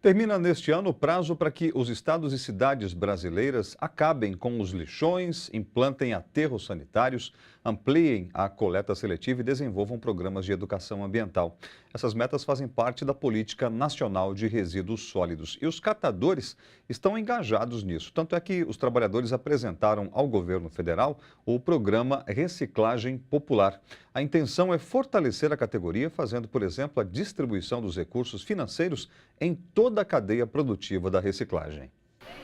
Termina neste ano o prazo para que os estados e cidades brasileiras acabem com os lixões, implantem aterros sanitários, ampliem a coleta seletiva e desenvolvam programas de educação ambiental. Essas metas fazem parte da Política Nacional de Resíduos Sólidos e os catadores estão engajados nisso. Tanto é que os trabalhadores apresentaram ao governo federal o programa Reciclagem Popular. A intenção é fortalecer a categoria, fazendo, por exemplo, a distribuição dos recursos financeiros em toda a cadeia produtiva da reciclagem.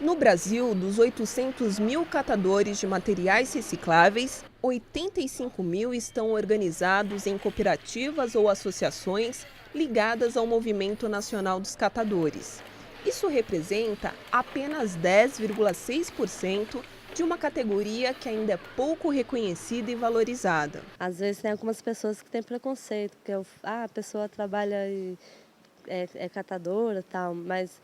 No Brasil, dos 800 mil catadores de materiais recicláveis, 85 mil estão organizados em cooperativas ou associações ligadas ao Movimento Nacional dos Catadores. Isso representa apenas 10,6% de uma categoria que ainda é pouco reconhecida e valorizada. Às vezes tem algumas pessoas que têm preconceito, porque a pessoa trabalha e é catadora e tal, mas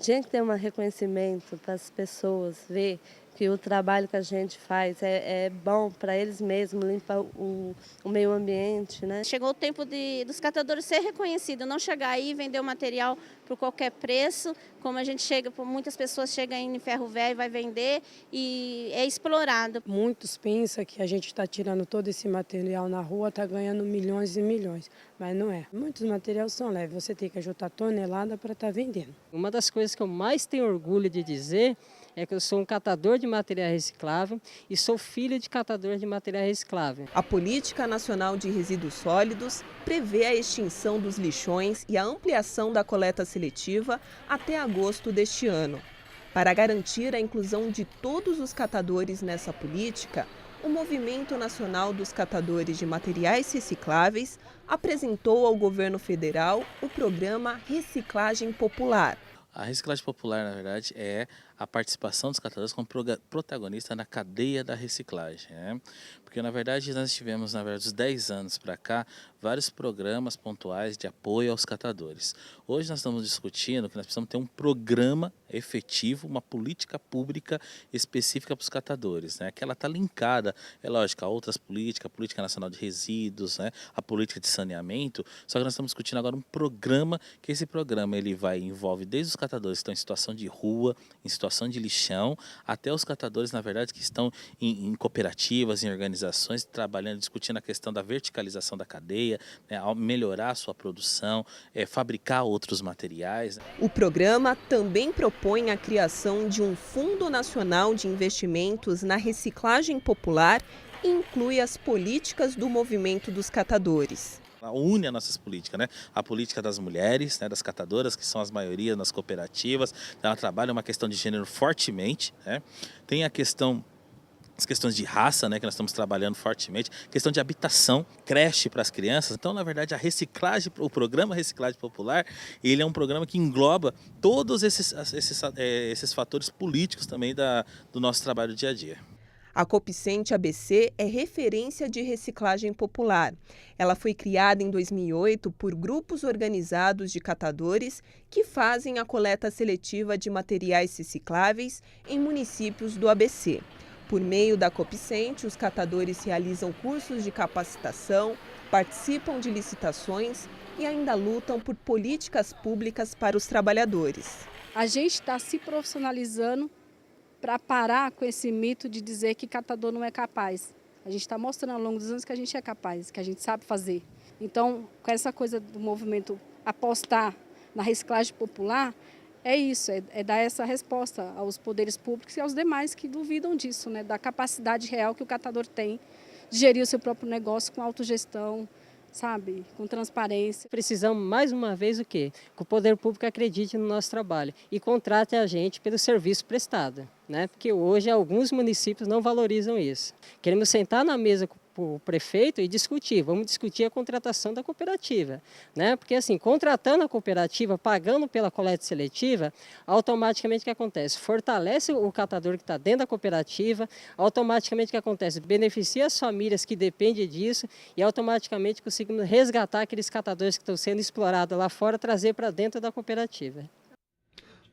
tinha que ter um reconhecimento para as pessoas ver que o trabalho que a gente faz é bom para eles mesmos, limpar o meio ambiente, né? Chegou o tempo dos catadores ser reconhecidos, não chegar aí e vender o material por qualquer preço, como a gente chega, muitas pessoas chegam aí em ferro velho e vai vender e é explorado. Muitos pensam que a gente está tirando todo esse material na rua, está ganhando milhões e milhões, mas não é. Muitos materiais são leves, você tem que ajudar tonelada para estar vendendo. Uma das coisas que eu mais tenho orgulho de dizer é que eu sou um catador de material reciclável e sou filho de catador de material reciclável. A Política Nacional de Resíduos Sólidos prevê a extinção dos lixões e a ampliação da coleta seletiva até agosto deste ano. Para garantir a inclusão de todos os catadores nessa política, o Movimento Nacional dos Catadores de Materiais Recicláveis apresentou ao governo federal o programa Reciclagem Popular. A reciclagem popular, na verdade, é a participação dos catadores como protagonista na cadeia da reciclagem, né? Porque, na verdade, nós tivemos, dos 10 anos para cá, vários programas pontuais de apoio aos catadores. Hoje nós estamos discutindo que nós precisamos ter um programa efetivo, uma política pública específica para os catadores, né? Que ela está linkada, é lógico, a outras políticas, a Política Nacional de Resíduos, né? A política de saneamento, só que nós estamos discutindo agora um programa, que esse programa ele envolve desde os catadores que estão em situação de rua, em situação de lixão, até os catadores, na verdade, que estão em cooperativas, em organizações, trabalhando, discutindo a questão da verticalização da cadeia, né, melhorar a sua produção, fabricar outros materiais. O programa também propõe a criação de um Fundo Nacional de Investimentos na Reciclagem Popular e inclui as políticas do movimento dos catadores. Une as nossas políticas, né? A política das mulheres, né, das catadoras, que são as maioria nas cooperativas, ela trabalha uma questão de gênero fortemente, né? Tem as questões de raça, né, que nós estamos trabalhando fortemente, questão de habitação, creche para as crianças. Então, na verdade, a reciclagem, o programa Reciclagem Popular, ele é um programa que engloba todos esses fatores políticos também do nosso trabalho do dia a dia. A Copicente ABC é referência de reciclagem popular. Ela foi criada em 2008 por grupos organizados de catadores que fazem a coleta seletiva de materiais recicláveis em municípios do ABC. Por meio da Copicente, os catadores realizam cursos de capacitação, participam de licitações e ainda lutam por políticas públicas para os trabalhadores. A gente está se profissionalizando para parar com esse mito de dizer que catador não é capaz. A gente está mostrando ao longo dos anos que a gente é capaz, que a gente sabe fazer. Então, com essa coisa do movimento apostar na reciclagem popular, é isso, é dar essa resposta aos poderes públicos e aos demais que duvidam disso, né? Da capacidade real que o catador tem de gerir o seu próprio negócio com autogestão, sabe, com transparência. Precisamos, mais uma vez, o quê? Que o poder público acredite no nosso trabalho e contrate a gente pelo serviço prestado, né? Porque hoje alguns municípios não valorizam isso. Queremos sentar na mesa com o prefeito e discutir, vamos discutir a contratação da cooperativa, né? Porque assim, contratando a cooperativa, pagando pela coleta seletiva, automaticamente o que acontece? Fortalece o catador que está dentro da cooperativa, automaticamente o que acontece? Beneficia as famílias que dependem disso e automaticamente conseguimos resgatar aqueles catadores que estão sendo explorados lá fora, trazer para dentro da cooperativa.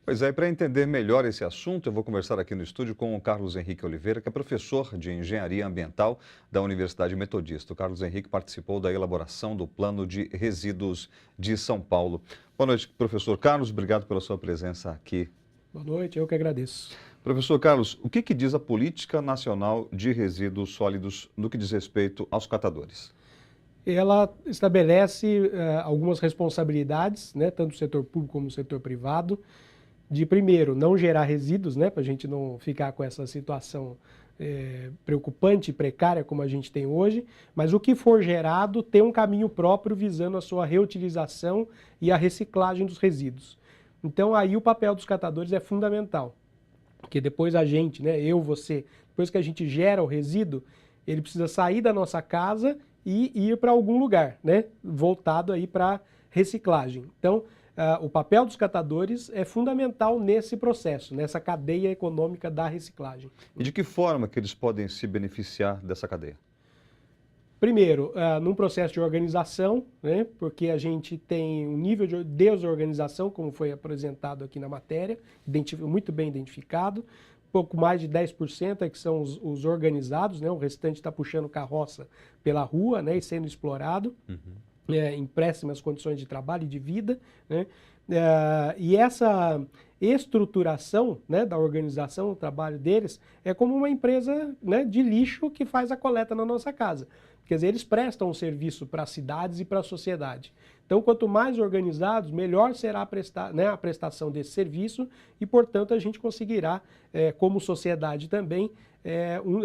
Pois é, para entender melhor esse assunto, eu vou conversar aqui no estúdio com o Carlos Henrique Oliveira, que é professor de Engenharia Ambiental da Universidade Metodista. O Carlos Henrique participou da elaboração do Plano de Resíduos de São Paulo. Boa noite, professor Carlos. Obrigado pela sua presença aqui. Boa noite, eu que agradeço. Professor Carlos, o que diz a Política Nacional de Resíduos Sólidos no que diz respeito aos catadores? Ela estabelece algumas responsabilidades, né, tanto do setor público como do setor privado, de, primeiro, não gerar resíduos, né, para a gente não ficar com essa situação preocupante e precária como a gente tem hoje, mas o que for gerado tem um caminho próprio visando a sua reutilização e a reciclagem dos resíduos. Então, aí o papel dos catadores é fundamental, porque depois a gente, né, eu, você, depois que a gente gera o resíduo, ele precisa sair da nossa casa e ir para algum lugar, né, voltado aí para reciclagem. Então, o papel dos catadores é fundamental nesse processo, nessa cadeia econômica da reciclagem. E de que forma que eles podem se beneficiar dessa cadeia? Primeiro, num processo de organização, né, porque a gente tem um nível de desorganização, como foi apresentado aqui na matéria, muito bem identificado. Pouco mais de 10% é que são os organizados, né, o restante está puxando carroça pela rua, né, e sendo explorado. Em péssimas condições de trabalho e de vida, né? E essa estruturação, né, da organização, o trabalho deles, é como uma empresa, né, de lixo que faz a coleta na nossa casa. Quer dizer, eles prestam um serviço para as cidades e para a sociedade. Então, quanto mais organizados, melhor será a prestação desse serviço e, portanto, a gente conseguirá, como sociedade também,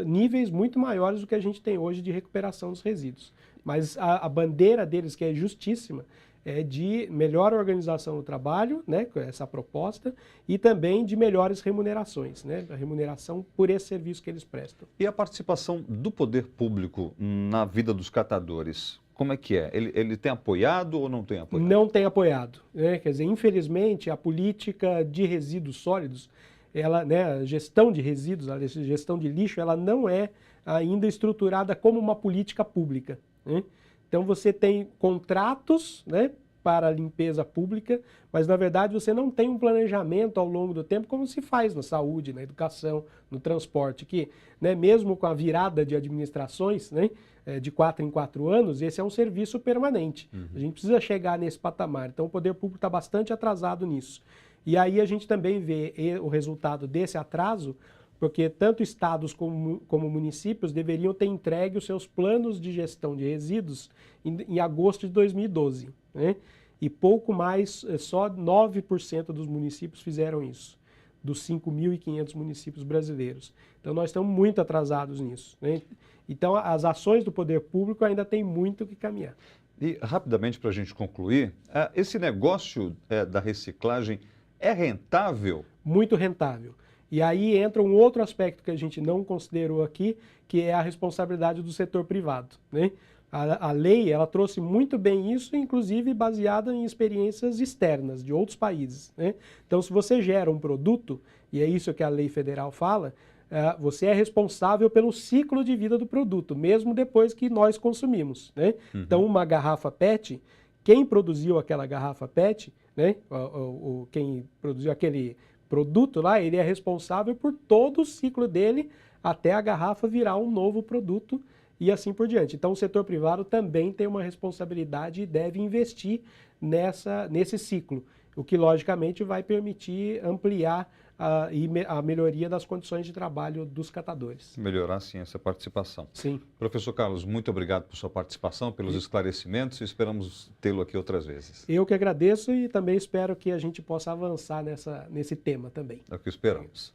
níveis muito maiores do que a gente tem hoje de recuperação dos resíduos. Mas a bandeira deles, que é justíssima, é de melhor organização do trabalho, né, com essa proposta, e também de melhores remunerações, né, a remuneração por esse serviço que eles prestam. E a participação do poder público na vida dos catadores, como é que é? Ele tem apoiado ou não tem apoiado? Não tem apoiado, né? Quer dizer, infelizmente, a política de resíduos sólidos, ela, né, a gestão de resíduos, a gestão de lixo, ela não é ainda estruturada como uma política pública, né? Então você tem contratos, né, para a limpeza pública, mas na verdade você não tem um planejamento ao longo do tempo como se faz na saúde, na educação, no transporte, que, né, mesmo com a virada de administrações, né, de 4 em 4 anos, esse é um serviço permanente. A gente precisa chegar nesse patamar, então o poder público está bastante atrasado nisso. E aí a gente também vê o resultado desse atraso, porque tanto estados como municípios deveriam ter entregue os seus planos de gestão de resíduos em agosto de 2012. Né? E pouco mais, só 9% dos municípios fizeram isso, dos 5.500 municípios brasileiros. Então nós estamos muito atrasados nisso. Né? Então as ações do poder público ainda têm muito que caminhar. E rapidamente, para a gente concluir, esse negócio da reciclagem é rentável? Muito rentável. E aí entra um outro aspecto que a gente não considerou aqui, que é a responsabilidade do setor privado, né? A lei, ela trouxe muito bem isso, inclusive baseada em experiências externas de outros países, né? Então, se você gera um produto, e é isso que a lei federal fala, você é responsável pelo ciclo de vida do produto, mesmo depois que nós consumimos, né? Então, uma garrafa PET, quem produziu aquela garrafa PET, né? Quem produziu aquele produto lá, ele é responsável por todo o ciclo dele até a garrafa virar um novo produto e assim por diante. Então o setor privado também tem uma responsabilidade e deve investir nesse ciclo, o que logicamente vai permitir ampliar a melhoria das condições de trabalho dos catadores. Melhorar sim essa participação. Sim. Professor Carlos, muito obrigado por sua participação, pelos esclarecimentos e esperamos tê-lo aqui outras vezes. Eu que agradeço e também espero que a gente possa avançar nesse tema também. É o que esperamos.